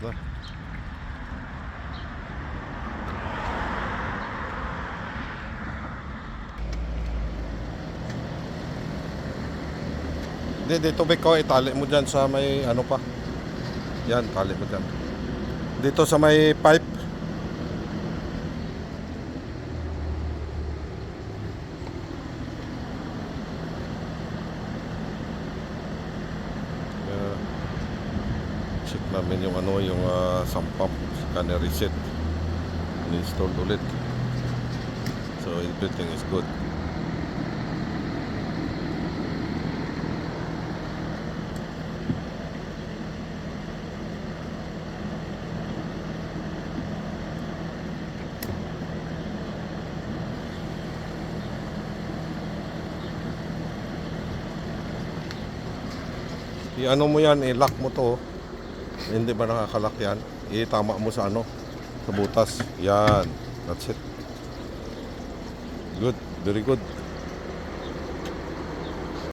na. Dito ko itali mo dyan sa may ano pa. Yan, tali mo dyan. Dito sa may pipe. Check namin yung ano, yung sump pump. Saka reset. In-install ulit. So everything is good. I-ano mo yan, i-lock mo to. Hindi ba nakakalock yan? Itama mo sa ano, sa butas. Yan, that's it. Good, very good.